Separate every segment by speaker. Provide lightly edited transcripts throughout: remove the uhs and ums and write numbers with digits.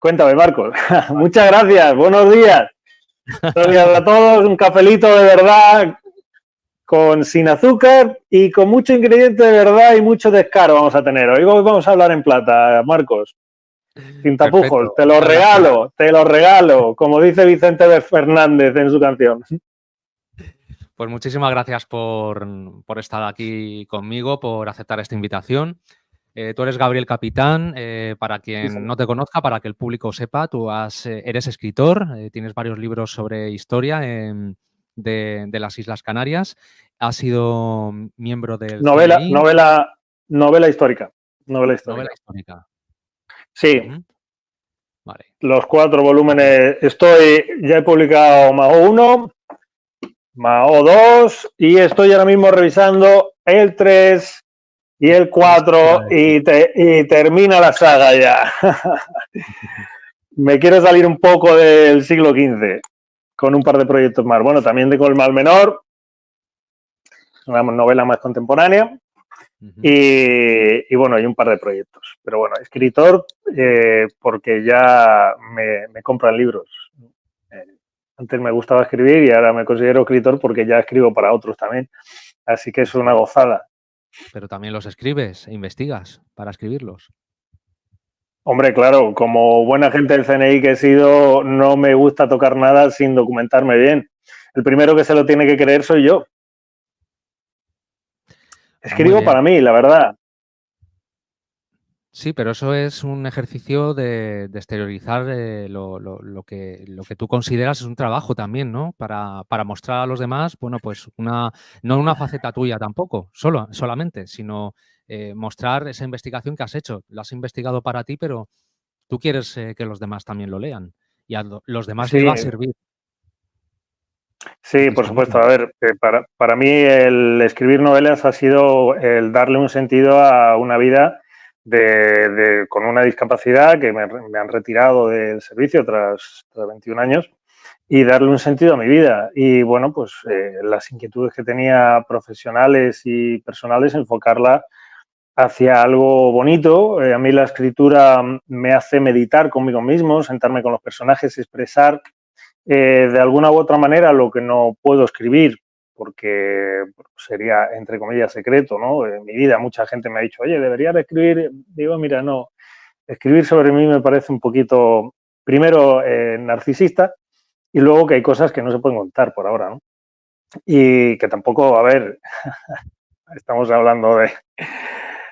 Speaker 1: Cuéntame, Marcos. Muchas gracias. Buenos días. Buenos días a todos. Un cafelito de verdad sin azúcar y con mucho ingrediente de verdad y mucho descaro vamos a tener. Hoy vamos a hablar en plata, Marcos. Sin tapujos.
Speaker 2: Perfecto.
Speaker 1: Te lo regalo, como dice Vicente Fernández en su canción.
Speaker 2: Pues muchísimas gracias por estar aquí conmigo, por aceptar esta invitación. Tú eres Gabriel Capitán. Para quien no te conozca, para que el público sepa, tú eres escritor, tienes varios libros sobre historia de las Islas Canarias. Has sido miembro del CNI.
Speaker 1: Novela histórica. Novela
Speaker 2: Novela
Speaker 1: histórica.
Speaker 2: histórica.
Speaker 1: Sí.
Speaker 2: Vale.
Speaker 1: Los 4 volúmenes. Ya he publicado Mao 1, Mao 2 y estoy ahora mismo revisando el 3 y el 4 y termina la saga ya. Me quiero salir un poco del siglo XV con un par de proyectos más. Bueno, también de Colmal Menor, una novela más contemporánea. Y bueno, hay un par de proyectos. Pero bueno, escritor porque ya me compran libros. Antes me gustaba escribir y ahora me considero escritor porque ya escribo para otros también. Así que es una gozada.
Speaker 2: Pero también los escribes e investigas para escribirlos.
Speaker 1: Hombre, claro, como buena gente del CNI que he sido, no me gusta tocar nada sin documentarme bien. El primero que se lo tiene que creer soy yo. Escribo para mí, la verdad.
Speaker 2: Sí, pero eso es un ejercicio de exteriorizar lo que tú consideras es un trabajo también, ¿no? Para mostrar a los demás, bueno, pues no una faceta tuya tampoco, solamente, sino mostrar esa investigación que has hecho. La has investigado para ti, pero tú quieres que los demás también lo lean y a los demás les va a servir.
Speaker 1: Sí, por supuesto. A ver, para mí el escribir novelas ha sido el darle un sentido a una vida con una discapacidad que me han retirado del servicio tras 21 años y darle un sentido a mi vida. Y bueno, pues las inquietudes que tenía profesionales y personales, enfocarla hacia algo bonito. A mí la escritura me hace meditar conmigo mismo, sentarme con los personajes, expresar de alguna u otra manera lo que no puedo escribir, porque sería, entre comillas, secreto, ¿no? En mi vida mucha gente me ha dicho, oye, deberías escribir. Digo, mira, no, escribir sobre mí me parece un poquito, primero, narcisista, y luego que hay cosas que no se pueden contar por ahora, ¿no? Y que tampoco, a ver, estamos hablando de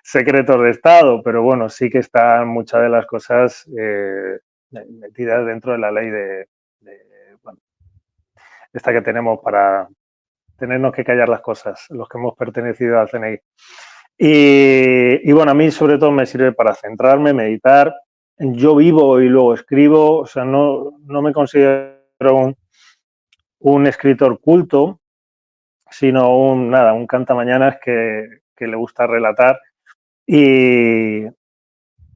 Speaker 1: secretos de Estado, pero bueno, sí que están muchas de las cosas metidas dentro de la ley bueno, esta que tenemos para tenernos que callar las cosas, los que hemos pertenecido al CNI. Y bueno, a mí sobre todo me sirve para centrarme, meditar. Yo vivo y luego escribo, o sea, no me considero un escritor culto, sino un cantamañanas que le gusta relatar. Y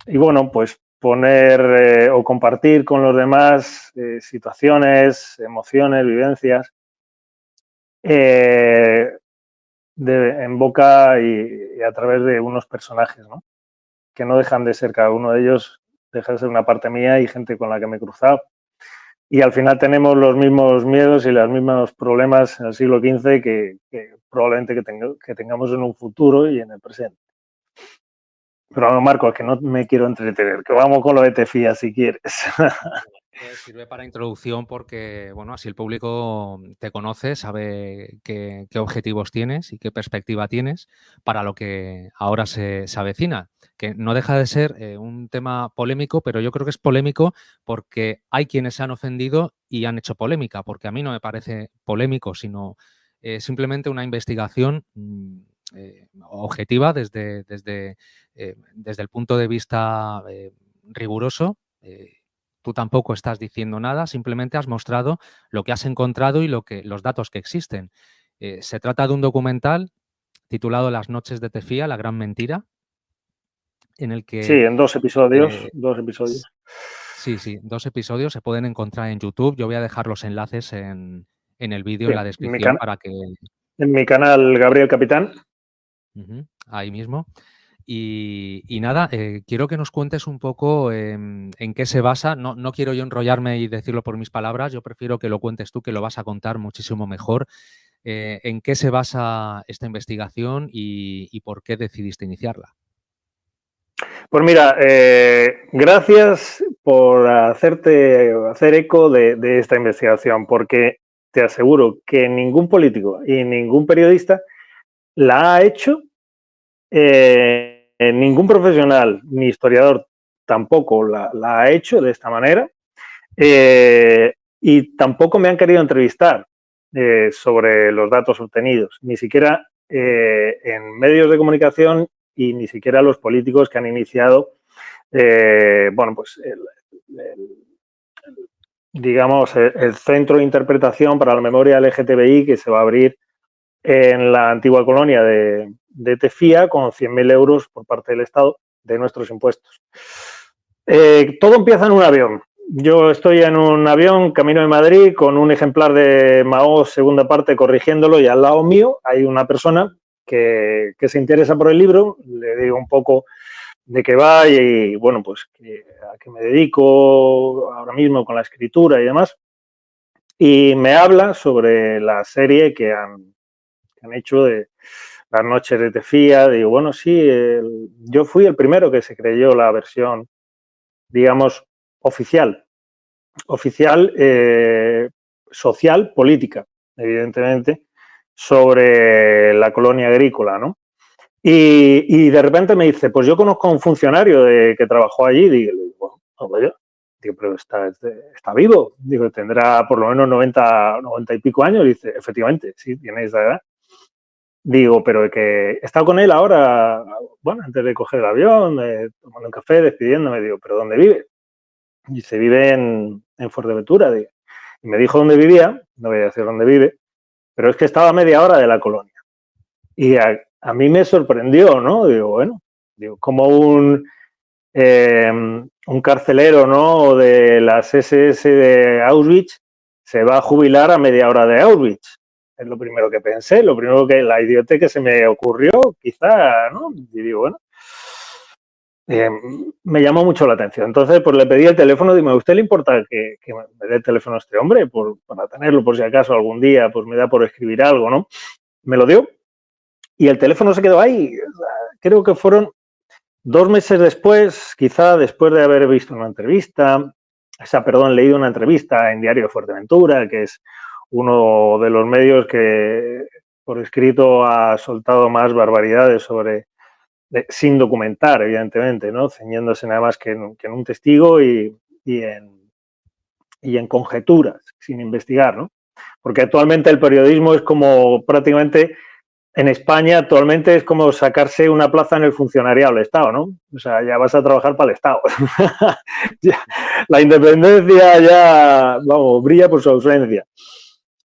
Speaker 1: bueno, pues poner o compartir con los demás situaciones, emociones, vivencias, en boca y a través de unos personajes, ¿no? Que no dejan de ser, cada uno de ellos deja de ser una parte mía y gente con la que me he cruzado. Y al final tenemos los mismos miedos y los mismos problemas en el siglo XV que probablemente que tengamos en un futuro y en el presente. Pero Marcos, que no me quiero entretener, que vamos con lo de Tefía si quieres.
Speaker 2: Sirve para introducción porque, bueno, así el público te conoce, sabe qué objetivos tienes y qué perspectiva tienes para lo que ahora se avecina, que no deja de ser un tema polémico, pero yo creo que es polémico porque hay quienes se han ofendido y han hecho polémica, porque a mí no me parece polémico, sino simplemente una investigación objetiva desde el punto de vista riguroso. Tú tampoco estás diciendo nada, simplemente has mostrado lo que has encontrado y los datos que existen. Se trata de un documental titulado Las noches de Tefía, la gran mentira, en el que...
Speaker 1: Sí, en 2 episodios.
Speaker 2: Sí, 2 episodios se pueden encontrar en YouTube. Yo voy a dejar los enlaces en el vídeo, en la descripción, para que...
Speaker 1: En mi canal Gabriel Capitán.
Speaker 2: Ahí mismo. Y nada, quiero que nos cuentes un poco en qué se basa. No quiero yo enrollarme y decirlo por mis palabras, yo prefiero que lo cuentes tú, que lo vas a contar muchísimo mejor. ¿En qué se basa esta investigación y por qué decidiste iniciarla?
Speaker 1: Pues mira, gracias por hacer eco de esta investigación, porque te aseguro que ningún político y ningún periodista la ha hecho, ningún profesional ni historiador tampoco la ha hecho de esta manera, y tampoco me han querido entrevistar sobre los datos obtenidos, ni siquiera en medios de comunicación y ni siquiera los políticos que han iniciado bueno, pues digamos, el centro de interpretación para la memoria LGTBI que se va a abrir en la antigua colonia de Tefía con 100.000 euros por parte del Estado de nuestros impuestos. Todo empieza en un avión. Yo estoy en un avión camino de Madrid con un ejemplar de Mao segunda parte corrigiéndolo y al lado mío hay una persona que se interesa por el libro, le digo un poco de qué va y bueno, pues a qué me dedico ahora mismo con la escritura y demás. Y me habla sobre la serie que han hecho de Las noches de Tefía. Digo, bueno, sí, yo fui el primero que se creyó la versión, digamos, oficial, oficial, social, política, evidentemente, sobre la colonia agrícola, ¿no? Y de repente me dice, pues yo conozco a un funcionario que trabajó allí. Digo, bueno, no, vaya. Digo, pero está vivo. Digo, tendrá por lo menos 90 y pico años. Dice, efectivamente, sí, tiene esa edad. Digo, pero que he estado con él ahora, bueno, antes de coger el avión, tomando un café, despidiéndome. Digo, ¿pero dónde vive? Dice, vive en Fuerteventura. Digo, y me dijo dónde vivía, no voy a decir dónde vive, pero es que estaba a media hora de la colonia. Y a mí me sorprendió, ¿no? Digo, bueno, digo, como un carcelero, ¿no? De las SS de Auschwitz se va a jubilar a media hora de Auschwitz. Es lo primero que pensé, lo primero que la idiotez que se me ocurrió, quizá, ¿no? Y digo, bueno, eh, me llamó mucho la atención. Entonces, pues le pedí el teléfono. Digo, ¿a usted le importa que me dé el teléfono a este hombre para tenerlo por si acaso algún día, pues me da por escribir algo, ¿no? Me lo dio y el teléfono se quedó ahí. Creo que fueron 2 meses después, quizá después de haber visto una entrevista, leído una entrevista en Diario de Fuerteventura, que es uno de los medios que por escrito ha soltado más barbaridades sin documentar, evidentemente, ¿no? Ceñiéndose nada más que en un testigo y en conjeturas, sin investigar, ¿no? Porque actualmente el periodismo es como prácticamente en España actualmente es como sacarse una plaza en el funcionariado del Estado, ¿no? O sea, ya vas a trabajar para el Estado. La independencia ya, vamos, brilla por su ausencia.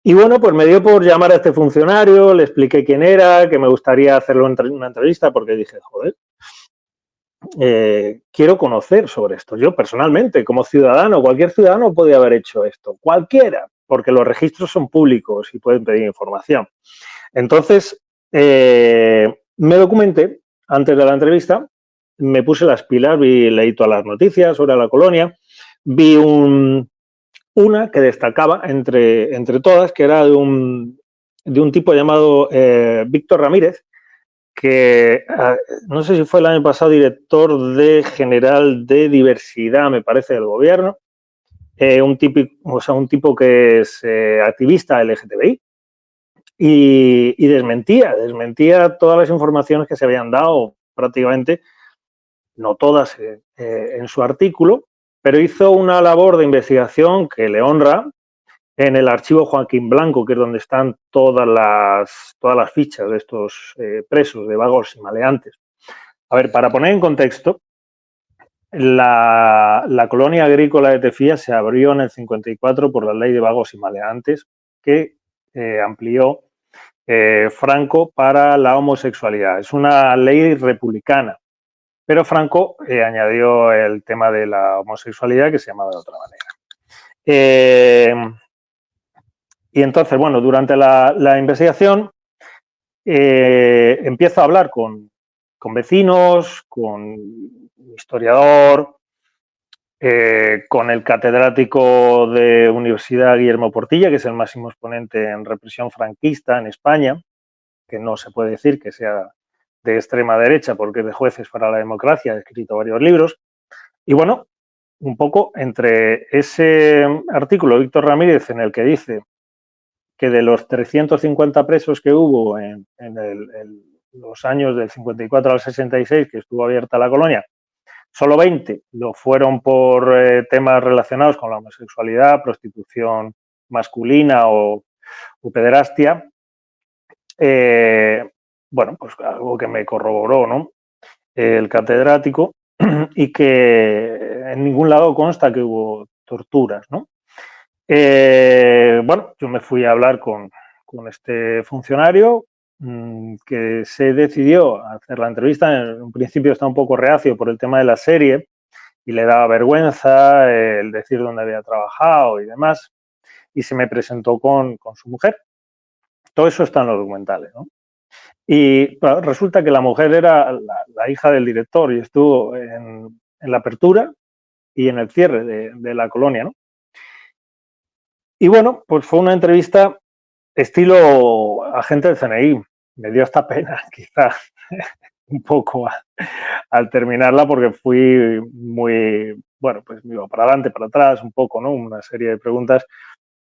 Speaker 1: Y bueno, pues me dio por llamar a este funcionario, le expliqué quién era, que me gustaría hacerle una entrevista porque dije, joder, quiero conocer sobre esto. Yo personalmente, como ciudadano, cualquier ciudadano podía haber hecho esto, cualquiera, porque los registros son públicos y pueden pedir información. Entonces, me documenté antes de la entrevista, me puse las pilas, leí todas las noticias sobre la colonia, vi una que destacaba entre todas, que era de un tipo llamado Víctor Ramírez, que no sé si fue el año pasado director general de diversidad, me parece, del gobierno, un tipo que es activista LGTBI, y desmentía todas las informaciones que se habían dado, prácticamente, no todas en su artículo, pero hizo una labor de investigación que le honra en el archivo Joaquín Blanco, que es donde están todas las fichas de estos presos, de vagos y maleantes. A ver, para poner en contexto, la colonia agrícola de Tefía se abrió en el 54 por la ley de vagos y maleantes, que amplió Franco para la homosexualidad. Es una ley republicana, pero Franco añadió el tema de la homosexualidad, que se llamaba de otra manera. Y entonces, bueno, durante la investigación empiezo a hablar con con vecinos, con un historiador, con el catedrático de Universidad Guillermo Portilla, que es el máximo exponente en represión franquista en España, que no se puede decir que sea de extrema derecha porque es de Jueces para la Democracia, ha escrito varios libros. Y bueno, un poco entre ese artículo de Víctor Ramírez en el que dice que de los 350 presos que hubo en los años del 54 al 66 que estuvo abierta la colonia, solo 20 lo fueron por temas relacionados con la homosexualidad, prostitución masculina o pederastia. Bueno, pues algo que me corroboró, ¿no? El catedrático, y que en ningún lado consta que hubo torturas, ¿no? Bueno, yo me fui a hablar con este funcionario que se decidió a hacer la entrevista. En un principio estaba un poco reacio por el tema de la serie y le daba vergüenza el decir dónde había trabajado y demás, y se me presentó con su mujer. Todo eso está en los documentales, ¿no? Y bueno, resulta que la mujer era la hija del director y estuvo en la apertura y en el cierre de la colonia, ¿no? Y bueno, pues fue una entrevista estilo agente del CNI. Me dio hasta pena, quizás, un poco al terminarla, porque fui muy, bueno, pues me iba para adelante, para atrás, un poco, ¿no? Una serie de preguntas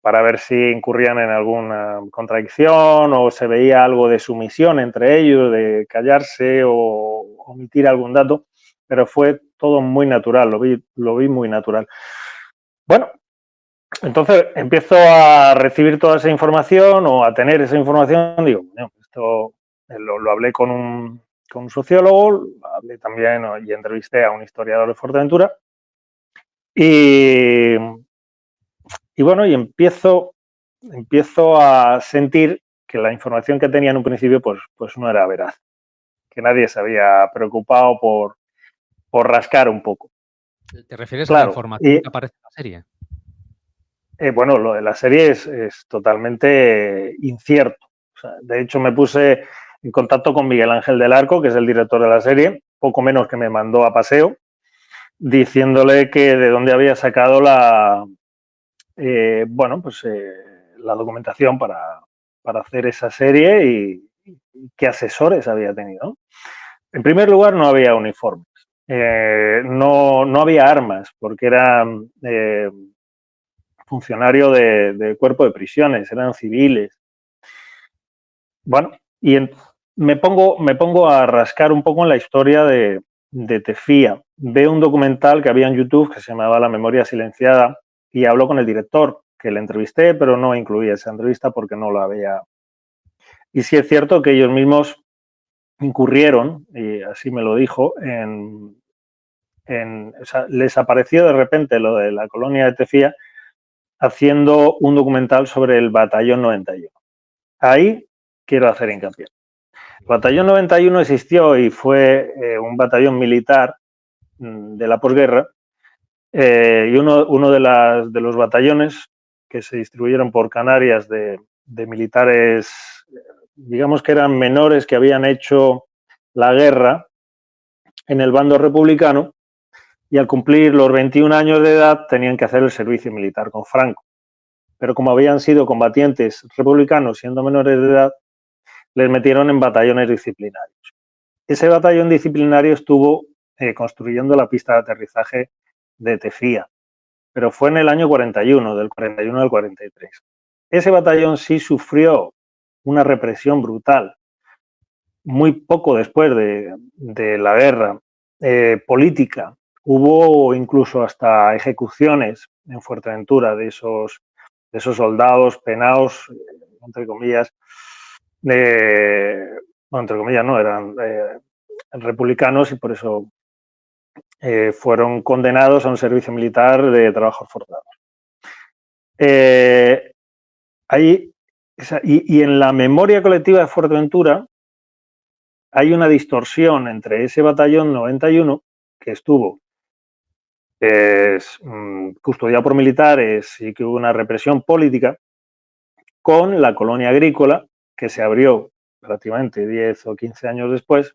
Speaker 1: para ver si incurrían en alguna contradicción o se veía algo de sumisión entre ellos, de callarse o omitir algún dato, pero fue todo muy natural, lo vi muy natural. Bueno, entonces empiezo a recibir toda esa información o a tener esa información, digo, bueno, esto lo hablé con un sociólogo, hablé también y entrevisté a un historiador de Fuerteventura y bueno, y empiezo a sentir que la información que tenía en un principio pues no era veraz, que nadie se había preocupado por rascar un poco.
Speaker 2: ¿Te refieres a la
Speaker 1: Claro,
Speaker 2: información
Speaker 1: y
Speaker 2: que aparece en la serie?
Speaker 1: bueno, lo de la serie es totalmente incierto. O sea, de hecho, me puse en contacto con Miguel Ángel del Arco, que es el director de la serie, poco menos que me mandó a paseo, diciéndole que de dónde había sacado bueno, pues la documentación para hacer esa serie y qué asesores había tenido. En primer lugar, no había uniformes, no había armas, porque eran funcionarios de cuerpo de prisiones, eran civiles. Bueno, y me pongo a rascar un poco en la historia de Tefía. Veo un documental que había en YouTube que se llamaba La memoria silenciada y hablo con el director, que le entrevisté, pero no incluía esa entrevista porque no la había. Y sí es cierto que ellos mismos incurrieron, y así me lo dijo, o sea, les apareció de repente lo de la colonia de Tefía haciendo un documental sobre el Batallón 91. Ahí quiero hacer hincapié. El Batallón 91 existió y fue un batallón militar de la posguerra y uno de los batallones que se distribuyeron por Canarias de militares, digamos que eran menores que habían hecho la guerra en el bando republicano y al cumplir los 21 años de edad tenían que hacer el servicio militar con Franco. Pero como habían sido combatientes republicanos siendo menores de edad, les metieron en batallones disciplinarios. Ese batallón disciplinario estuvo construyendo la pista de aterrizaje de Tefía, pero fue en el año 41, del 41 al 43. Ese batallón sí sufrió una represión brutal, muy poco después de la guerra política. Hubo incluso hasta ejecuciones en Fuerteventura de esos soldados penados, entre comillas, bueno, entre comillas no, eran republicanos y por eso fueron condenados a un servicio militar de trabajos forzados. Ahí, y en la memoria colectiva de Fuerteventura hay una distorsión entre ese batallón 91 que estuvo custodiado por militares y que hubo una represión política, con la colonia agrícola que se abrió prácticamente 10 o 15 años después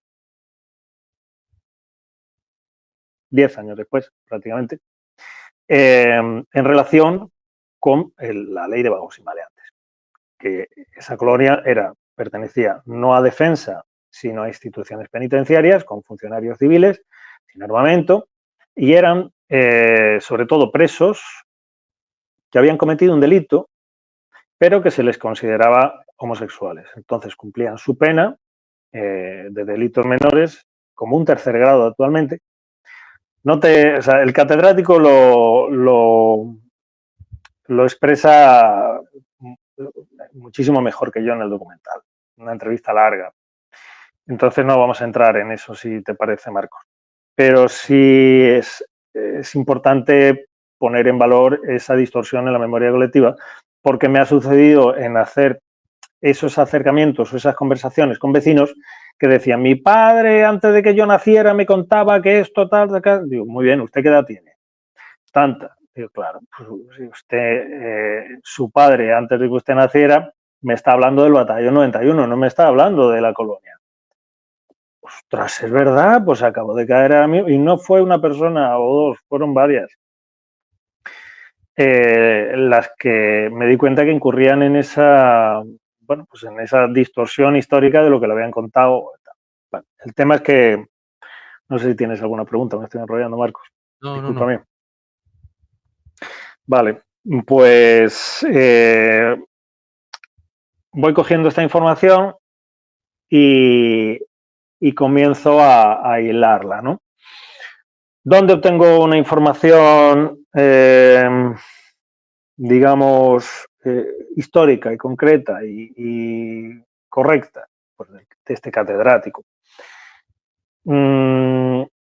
Speaker 1: 10 años después prácticamente, en relación con la ley de vagos y maleantes, que esa colonia pertenecía no a defensa, sino a instituciones penitenciarias, con funcionarios civiles, sin armamento, y eran sobre todo presos que habían cometido un delito, pero que se les consideraba homosexuales. Entonces cumplían su pena de delitos menores como un tercer grado actualmente. O sea, el catedrático lo expresa muchísimo mejor que yo en el documental. Una entrevista larga. Entonces no vamos a entrar en eso, si te parece, Marcos. Pero sí es importante poner en valor esa distorsión en la memoria colectiva, porque me ha sucedido en hacer esos acercamientos o esas conversaciones con vecinos que decían, mi padre antes de que yo naciera me contaba que esto, tal, tal. Digo, muy bien, ¿usted qué edad tiene? Tanta. Digo, claro, pues si usted, su padre antes de que usted naciera, me está hablando del batallón 91, no me está hablando de la colonia. Ostras, es verdad, pues acabo de caer a mí, y no fue una persona o dos, fueron varias. Las que me di cuenta que incurrían en esa, bueno, pues en esa distorsión histórica de lo que le habían contado. Bueno, el tema es que, no sé si tienes alguna pregunta, me estoy enrollando, Marcos.
Speaker 2: No, no, no.
Speaker 1: Discúlpame. Vale, pues voy cogiendo esta información y, y comienzo a hilarla, ¿no? ¿Dónde obtengo una información, digamos, histórica y concreta y correcta? Pues de este catedrático.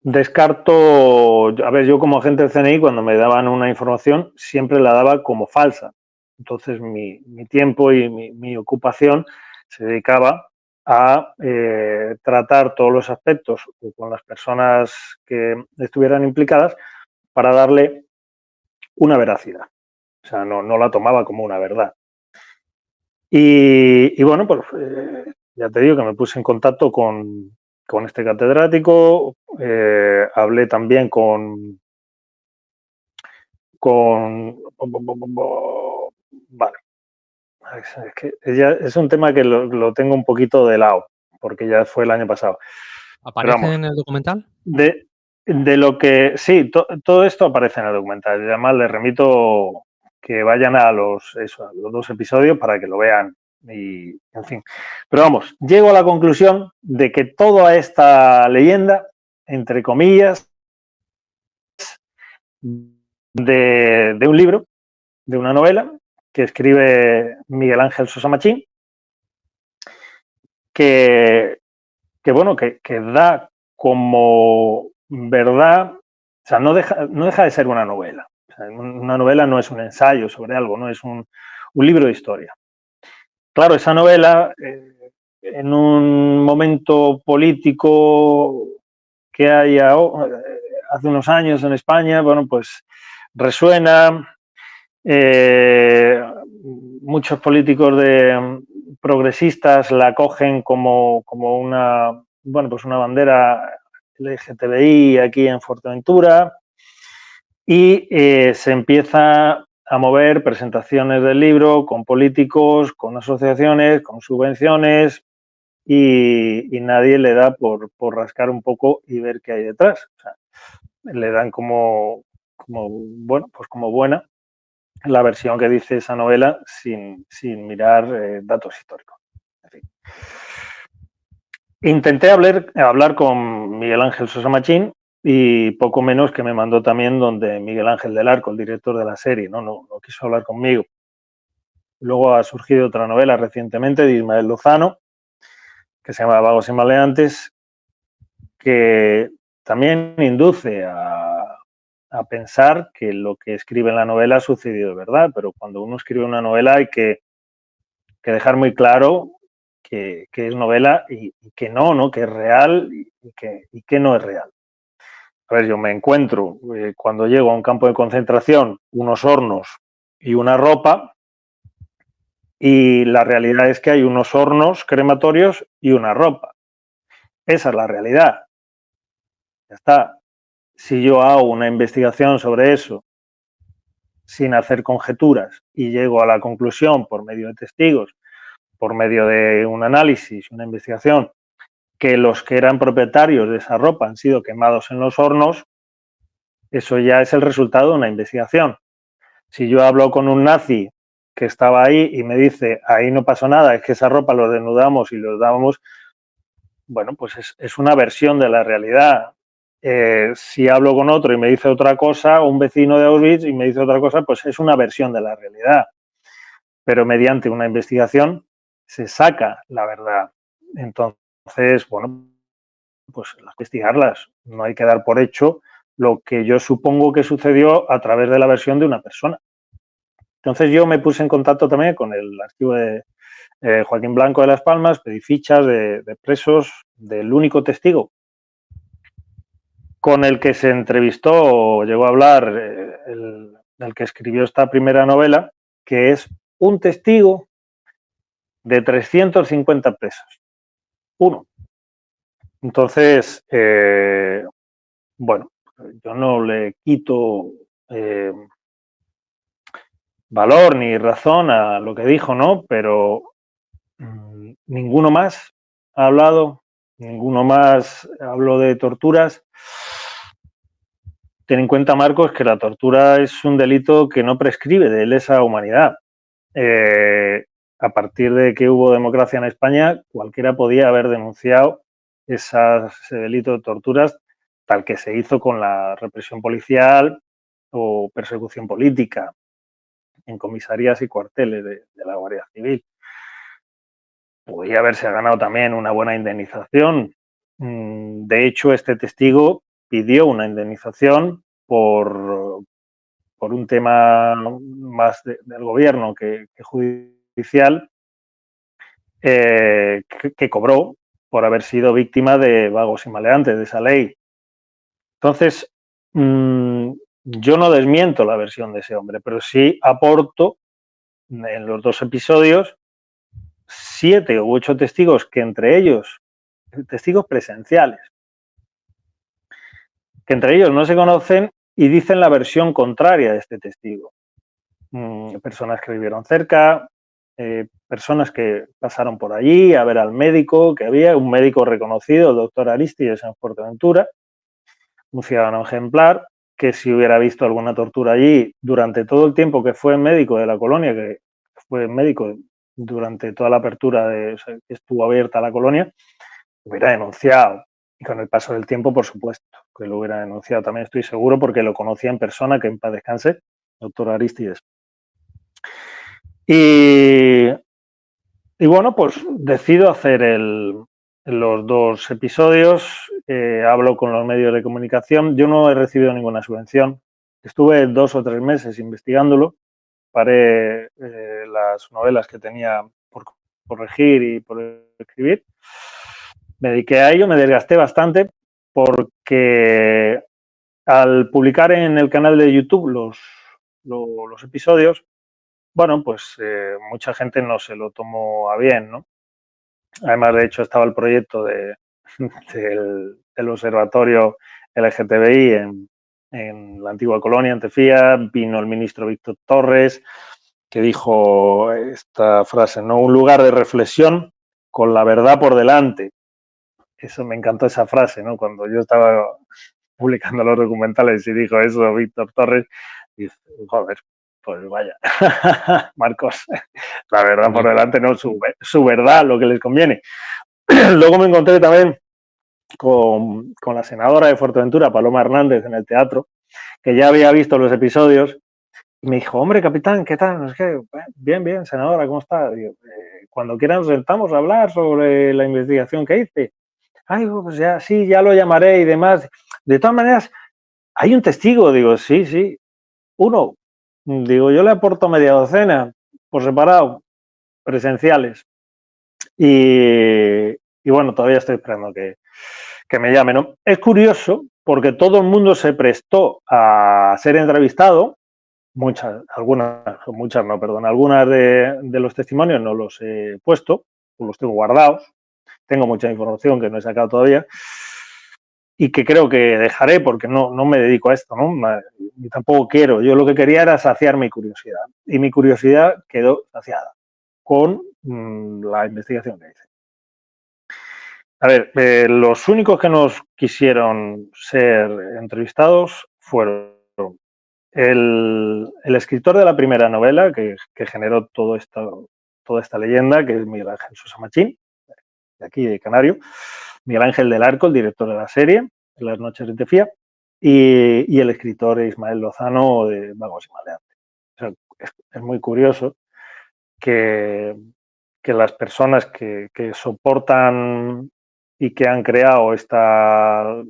Speaker 1: Descarto, a ver, yo como agente del CNI, cuando me daban una información, siempre la daba como falsa. Entonces, mi tiempo y mi ocupación se dedicaba a tratar todos los aspectos con las personas que estuvieran implicadas para darle una veracidad. O sea, no la tomaba como una verdad. Y bueno, pues ya te digo que me puse en contacto con este catedrático, hablé también vale, es que es un tema que lo tengo un poquito de lado, porque ya fue el año pasado. Pero
Speaker 2: ¿Aparece
Speaker 1: vamos,
Speaker 2: en el documental?
Speaker 1: de lo que, sí, todo esto aparece en el documental, y además les remito que vayan a los 2 episodios para que lo vean y, en fin. Pero vamos, llego a la conclusión de que toda esta leyenda, entre comillas, de un libro, de una novela, que escribe Miguel Ángel Sosa Machín, que bueno, que da como verdad, o sea, no deja de ser una novela. O sea, una novela no es un ensayo sobre algo, no es un libro de historia. Claro, esa novela, en un momento político que hay hace unos años en España, bueno, pues resuena. Muchos políticos progresistas la cogen como una, bueno, pues una bandera LGTBI aquí en Fuerteventura y se empieza a mover presentaciones del libro con políticos, con asociaciones, con subvenciones y nadie le da por rascar un poco y ver qué hay detrás. O sea, le dan bueno, pues como buena la versión que dice esa novela sin mirar datos históricos. En fin. Intenté hablar con Miguel Ángel Sosa Machín y poco menos que me mandó también donde Miguel Ángel del Arco, el director de la serie, no quiso hablar conmigo. Luego ha surgido otra novela recientemente de Ismael Lozano, que se llama Vagos y Maleantes, que también induce a pensar que lo que escribe en la novela ha sucedido de verdad, pero cuando uno escribe una novela hay que dejar muy claro que es novela y que no, que es real y que no es real. A ver, yo me encuentro cuando llego a un campo de concentración unos hornos y una ropa y la realidad es que hay unos hornos crematorios y una ropa. Esa es la realidad. Ya está. si yo hago una investigación sobre eso sin hacer conjeturas y llego a la conclusión por medio de testigos, por medio de un análisis, una investigación, que los que eran propietarios de esa ropa han sido quemados en los hornos, eso ya es el resultado de una investigación. Si yo hablo con un nazi que estaba ahí y me dice, ahí no pasó nada, es que esa ropa los desnudamos y los dábamos, bueno, pues es una versión de la realidad. Si hablo con otro y me dice otra cosa, o un vecino de Auschwitz y me dice otra cosa, pues es una versión de la realidad. Pero mediante una investigación se saca la verdad. Entonces, bueno, pues investigarlas. No hay que dar por hecho lo que yo supongo que sucedió a través de la versión de una persona. Entonces yo me puse en contacto también con el archivo de Joaquín Blanco de Las Palmas, pedí fichas de presos del único testigo con el que se entrevistó o llegó a hablar el que escribió esta primera novela, que es un testigo de 350 presos. Uno. Entonces, bueno, yo no le quito valor ni razón a lo que dijo, ¿no? Pero ninguno más ha hablado, ninguno más habló de torturas. Ten en cuenta, Marcos, que la tortura es un delito que no prescribe de lesa humanidad. A partir de que hubo democracia en España, cualquiera podía haber denunciado ese delito de torturas, tal que se hizo con la represión policial o persecución política en comisarías y cuarteles de la Guardia Civil. Podría haberse ganado también una buena indemnización. De hecho, este testigo pidió una indemnización por un tema más del gobierno que judicial, que cobró por haber sido víctima de vagos y maleantes de esa ley. Entonces, yo no desmiento la versión de ese hombre, pero sí aporto en los dos episodios 7 u 8 testigos que entre ellos, testigos presenciales, que entre ellos no se conocen y dicen la versión contraria de este testigo. Personas que vivieron cerca, personas que pasaron por allí a ver al médico, que había un médico reconocido, el doctor Aristides en Fuerteventura, un ciudadano ejemplar, que si hubiera visto alguna tortura allí durante todo el tiempo que fue médico de la colonia, que fue médico durante toda la apertura que estuvo abierta la colonia, hubiera denunciado. Y con el paso del tiempo, por supuesto, que lo hubiera denunciado. También estoy seguro porque lo conocía en persona, que en paz descanse, doctor Aristides. Y bueno, pues decido hacer los dos episodios, hablo con los medios de comunicación. Yo no he recibido ninguna subvención. Estuve 2 o 3 meses investigándolo. Paré las novelas que tenía por corregir y por escribir. Me dediqué a ello, me desgasté bastante porque al publicar en el canal de YouTube los episodios, bueno, pues mucha gente no se lo tomó a bien, ¿no? Además, de hecho, estaba el proyecto del observatorio LGTBI en la antigua colonia, en Tefía. Vino el ministro Víctor Torres, que dijo esta frase, ¿no? Un lugar de reflexión con la verdad por delante. Eso me encantó, esa frase, ¿no? Cuando yo estaba publicando los documentales y dijo eso Víctor Torres, y joder, pues vaya, Marcos, la verdad por delante, no su verdad, lo que les conviene. Luego me encontré también con la senadora de Fuerteventura, Paloma Hernández, en el teatro, que ya había visto los episodios, y me dijo, hombre, capitán, ¿qué tal? Es que, bien, bien, senadora, ¿cómo está? Digo, cuando quieran nos sentamos a hablar sobre la investigación que hice. Ay, pues ya, sí, ya lo llamaré y demás. De todas maneras, hay un testigo, digo, sí, sí, uno. Digo, yo le aporto media docena por separado, presenciales. Y bueno, todavía estoy esperando que me llame, ¿no? Es curioso porque todo el mundo se prestó a ser entrevistado, algunas de los testimonios no los he puesto, los tengo guardados, tengo mucha información que no he sacado todavía, y que creo que dejaré porque no me dedico a esto, ¿no? Y tampoco quiero. Yo lo que quería era saciar mi curiosidad y mi curiosidad quedó saciada con la investigación que hice. A ver, los únicos que nos quisieron ser entrevistados fueron el escritor de la primera novela que generó toda esta leyenda, que es Miguel Ángel Sosa Machín, de aquí, de Canario, Miguel Ángel del Arco, el director de la serie, de Las noches de Tefía, y el escritor Ismael Lozano de Vagos y Maleantes. O sea, es muy curioso que las personas que soportan y que han creado esta,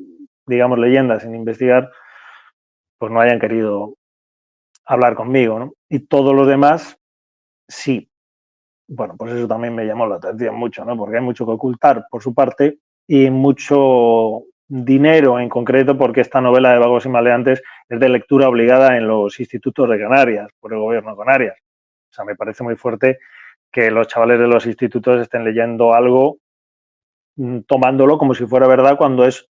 Speaker 1: digamos, leyenda sin investigar, pues no hayan querido hablar conmigo, ¿no? Y todos los demás, sí. Bueno, pues eso también me llamó la atención mucho, ¿no? Porque hay mucho que ocultar por su parte y mucho dinero en concreto, porque esta novela de Vagos y Maleantes es de lectura obligada en los institutos de Canarias, por el gobierno de Canarias. O sea, me parece muy fuerte que los chavales de los institutos estén leyendo algo, tomándolo como si fuera verdad cuando es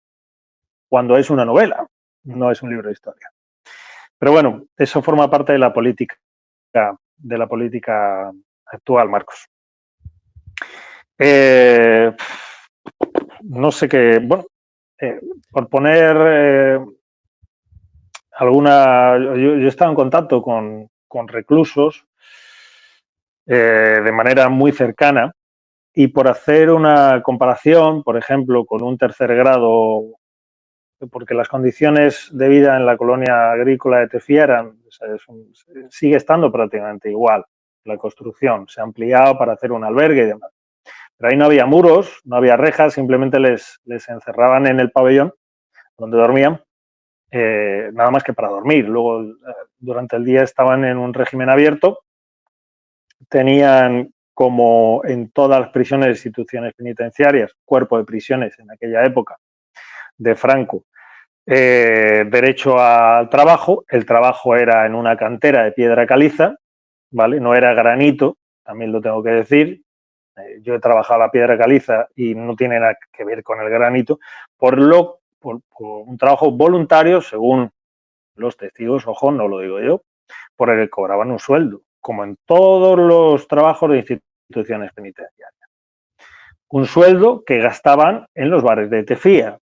Speaker 1: una novela, no es un libro de historia. Pero bueno, eso forma parte de la política actual, Marcos. No sé qué, bueno, por poner alguna, yo he estado en contacto con reclusos de manera muy cercana y por hacer una comparación, por ejemplo, con un tercer grado, porque las condiciones de vida en la colonia agrícola de Tefía eran, o sea, sigue estando prácticamente igual. La construcción se ha ampliado para hacer un albergue y demás. Pero ahí no había muros, no había rejas, simplemente les encerraban en el pabellón donde dormían, nada más que para dormir. Luego, durante el día estaban en un régimen abierto, tenían, como en todas las prisiones e instituciones penitenciarias, cuerpo de prisiones en aquella época de Franco, derecho al trabajo. El trabajo era en una cantera de piedra caliza, ¿vale? No era granito, también lo tengo que decir. Yo he trabajado la piedra caliza y no tiene nada que ver con el granito, por un trabajo voluntario, según los testigos, ojo, no lo digo yo, por el que cobraban un sueldo, como en todos los trabajos de instituciones penitenciarias. Un sueldo que gastaban en los bares de Tefía,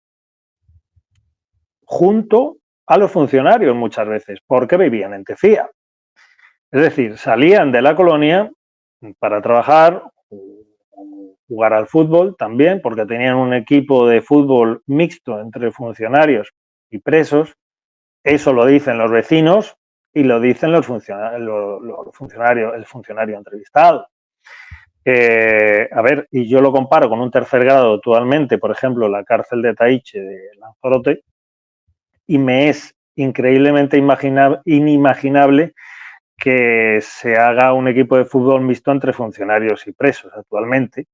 Speaker 1: junto a los funcionarios muchas veces, porque vivían en Tefía. Es decir, salían de la colonia para trabajar, jugar al fútbol también, porque tenían un equipo de fútbol mixto entre funcionarios y presos. Eso lo dicen los vecinos y lo dicen los funcionarios, el funcionario entrevistado. A ver, y yo lo comparo con un tercer grado actualmente, por ejemplo, la cárcel de Taiche de Lanzarote, y me es increíblemente inimaginable que se haga un equipo de fútbol mixto entre funcionarios y presos actualmente,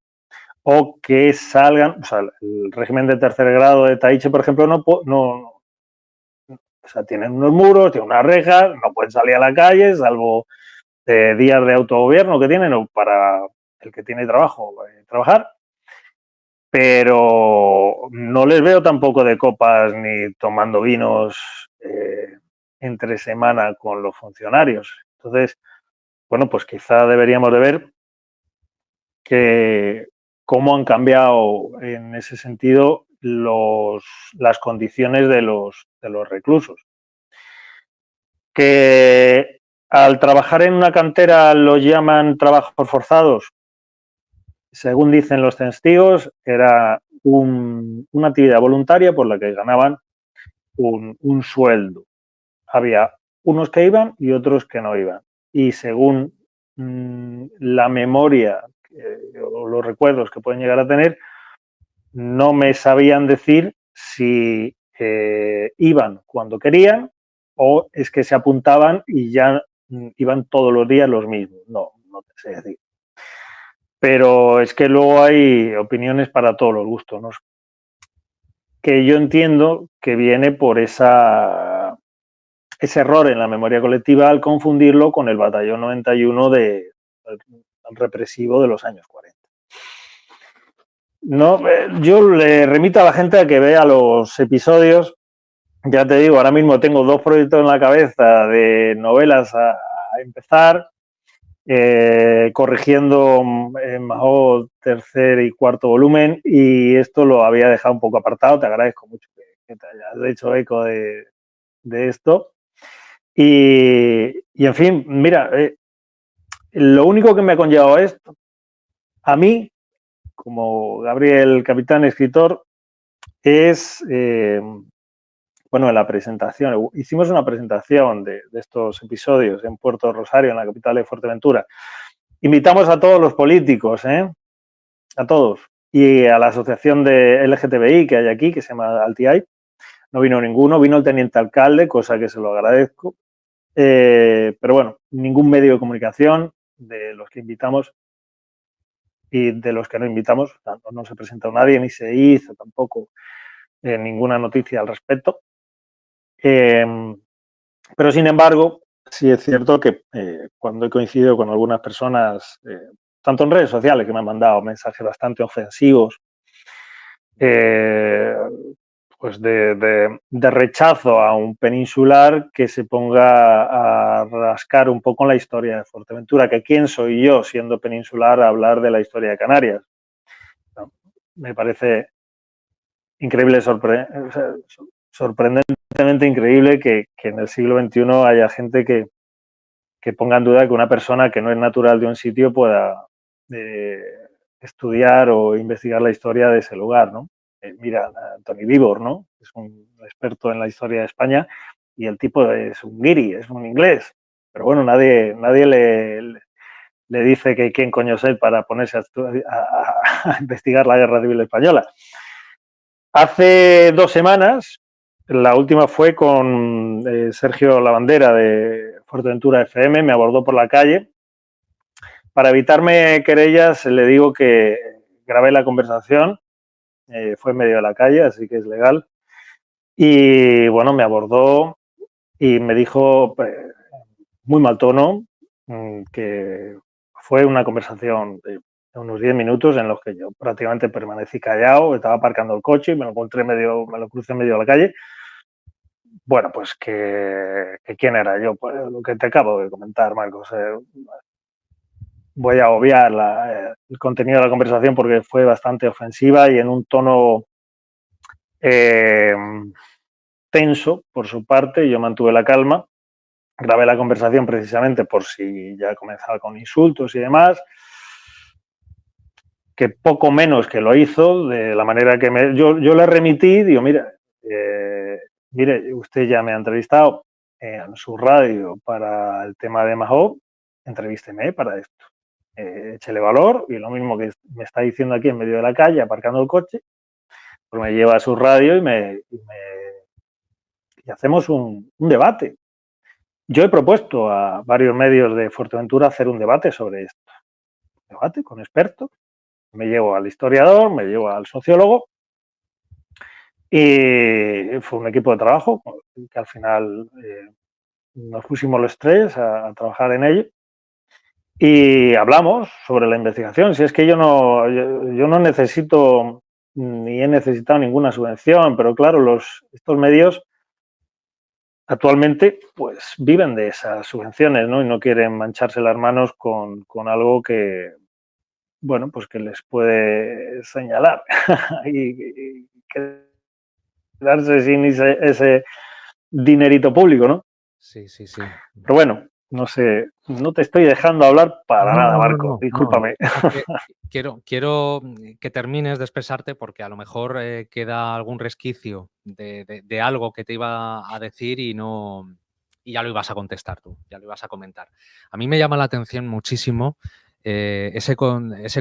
Speaker 1: o que salgan, o sea, el régimen de tercer grado de Taiche, por ejemplo, o sea, tienen unos muros, tienen unas rejas, no pueden salir a la calle, salvo días de autogobierno que tienen, o para el que tiene trabajo, trabajar, pero no les veo tampoco de copas ni tomando vinos entre semana con los funcionarios. Entonces, bueno, pues quizá deberíamos de ver que cómo han cambiado en ese sentido las condiciones de los reclusos. Que al trabajar en una cantera lo llaman trabajos forzados. Según dicen los testigos, era una actividad voluntaria por la que ganaban un sueldo. Había unos que iban y otros que no iban. Y según la memoria o los recuerdos que pueden llegar a tener, no me sabían decir si iban cuando querían o es que se apuntaban y ya iban todos los días los mismos. No te sé decir. Pero es que luego hay opiniones para todos los gustos, ¿no? Que yo entiendo que viene por ese error en la memoria colectiva al confundirlo con el batallón 91 represivo de los años 40. No, yo le remito a la gente a que vea los episodios. Ya te digo, ahora mismo tengo 2 proyectos en la cabeza de novelas a empezar, corrigiendo en Mahou tercer y cuarto volumen, y esto lo había dejado un poco apartado. Te agradezco mucho que te hayas hecho eco de esto. Y en fin, mira, lo único que me ha conllevado esto, a mí, como Gabriel Capitán, escritor, es, bueno, en la presentación, hicimos una presentación de estos episodios en Puerto Rosario, en la capital de Fuerteventura. Invitamos a todos los políticos, a todos, y a la asociación de LGTBI que hay aquí, que se llama Alti-AI. No vino ninguno, vino el teniente alcalde, cosa que se lo agradezco. Pero bueno, ningún medio de comunicación de los que invitamos y de los que no invitamos, no se presentó nadie, ni se hizo tampoco ninguna noticia al respecto. Pero sin embargo, sí es cierto que cuando he coincidido con algunas personas, tanto en redes sociales, que me han mandado mensajes bastante ofensivos, pues de rechazo a un peninsular que se ponga a rascar un poco en la historia de Fuerteventura, que quién soy yo, siendo peninsular, a hablar de la historia de Canarias. ¿No? Me parece increíble, sorprendentemente increíble que en el siglo XXI haya gente que ponga en duda que una persona que no es natural de un sitio pueda estudiar o investigar la historia de ese lugar, ¿no? Mira, Tony Vivor, ¿no? Es un experto en la historia de España y el tipo es un guiri, es un inglés. Pero bueno, nadie le dice que quién coño es él para ponerse a investigar la Guerra Civil Española. Hace 2 semanas, la última fue con Sergio Lavandera de Fuerteventura FM, me abordó por la calle. Para evitarme querellas, le digo que grabé la conversación, fue en medio de la calle, así que es legal. Y bueno, me abordó y me dijo, muy mal tono, que fue una conversación de unos 10 minutos en los que yo prácticamente permanecí callado, estaba aparcando el coche y me lo crucé en medio de la calle. Bueno, pues que quién era yo, pues lo que te acabo de comentar, Marcos. Voy a obviar el contenido de la conversación porque fue bastante ofensiva y en un tono eh, tenso por su parte. Yo mantuve la calma, grabé la conversación precisamente por si ya comenzaba con insultos y demás, que poco menos que lo hizo, de la manera que yo le remití, digo, mire, usted ya me ha entrevistado en su radio para el tema de Mahou, entrevísteme para esto. Échele valor y lo mismo que me está diciendo aquí en medio de la calle, aparcando el coche, pues me lleva a su radio y hacemos un debate. Yo he propuesto a varios medios de Fuerteventura hacer un debate sobre esto. Debate con expertos. Me llevo al historiador, me llevo al sociólogo y fue un equipo de trabajo que al final nos pusimos los tres a trabajar en ello y hablamos sobre la investigación. Si es que yo no necesito ni he necesitado ninguna subvención, pero claro, estos medios actualmente pues viven de esas subvenciones, ¿no? Y no quieren mancharse las manos con algo que, bueno, pues que les puede señalar y quedarse sin ese dinerito público, ¿no?
Speaker 2: Sí, sí, sí.
Speaker 1: Pero bueno, no sé, no te estoy dejando hablar para
Speaker 2: No,
Speaker 1: nada,
Speaker 2: no, no,
Speaker 1: Marco,
Speaker 2: no, no.
Speaker 1: discúlpame.
Speaker 2: Es que quiero que termines de expresarte porque a lo mejor queda algún resquicio de algo que te iba a decir y ya lo ibas a contestar tú, ya lo ibas a comentar. A mí me llama la atención muchísimo ese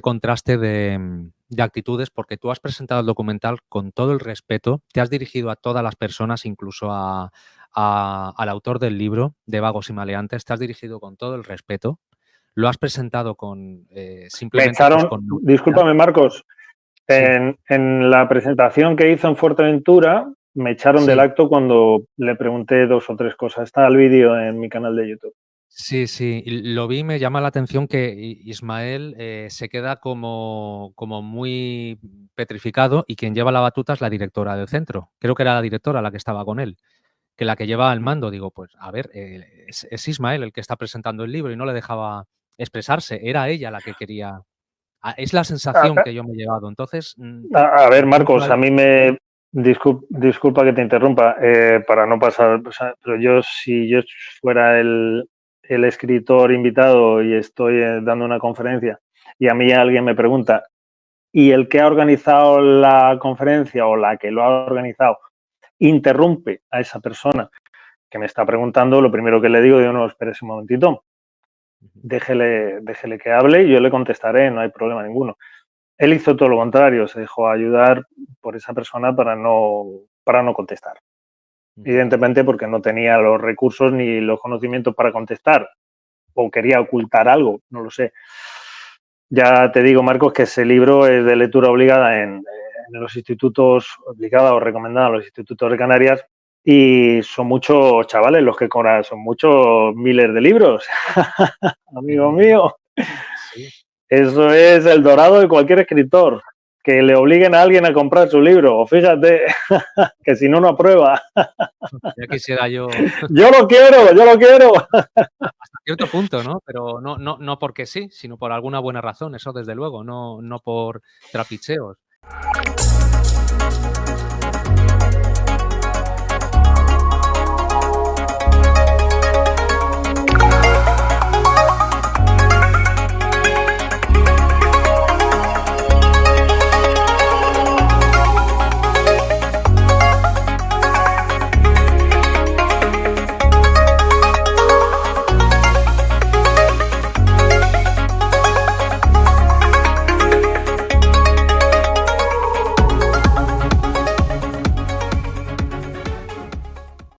Speaker 2: contraste de actitudes porque tú has presentado el documental con todo el respeto, te has dirigido a todas las personas, incluso al autor del libro de Vagos y Maleantes, te has dirigido con todo el respeto. Lo has presentado con
Speaker 1: Me
Speaker 2: simplemente pues
Speaker 1: echaron,
Speaker 2: con normalidad.
Speaker 1: discúlpame, Marcos,
Speaker 2: Sí,
Speaker 1: en la presentación que hizo en Fuerteventura, me echaron del
Speaker 2: sí,
Speaker 1: acto cuando le pregunté 2 o 3 cosas. Está el vídeo en mi canal de YouTube.
Speaker 2: Sí, sí, y lo vi, me llama la atención que Ismael se queda como muy petrificado y quien lleva la batuta es la directora del centro. Creo que era la directora la que estaba con él, que la que llevaba el mando. Digo, pues a ver, es Ismael el que está presentando el libro y no le dejaba expresarse. Era ella la que quería. Es la sensación que yo me he llevado. Entonces,
Speaker 1: A ver,
Speaker 2: encuentro
Speaker 1: Marcos,
Speaker 2: ahí.
Speaker 1: a mí me... Disculpa que te interrumpa, para no pasar, o sea, pero yo si yo fuera el escritor invitado y estoy dando una conferencia y a mí alguien me pregunta, ¿y el que ha organizado la conferencia o la que lo ha organizado interrumpe a esa persona que me está preguntando? Lo primero que le digo, no, espérese un momentito, déjele que hable y yo le contestaré, no hay problema ninguno. Él hizo todo lo contrario, se dejó ayudar por esa persona para no contestar. Evidentemente porque no tenía los recursos ni los conocimientos para contestar o quería ocultar algo, no lo sé. Ya te digo, Marcos, que ese libro es de lectura obligada en los institutos, obligada o recomendada en los institutos de Canarias, y son muchos chavales los que cobran, son muchos miles de libros, amigo mío.
Speaker 2: Sí.
Speaker 1: Eso es el dorado de cualquier escritor, que le obliguen a alguien a comprar su libro. O fíjate, que si no, no aprueba.
Speaker 2: Ya quisiera yo
Speaker 1: Yo lo quiero, yo lo quiero.
Speaker 2: hasta cierto punto, ¿no? Pero no porque sí, sino por alguna buena razón, eso desde luego, no por trapicheos.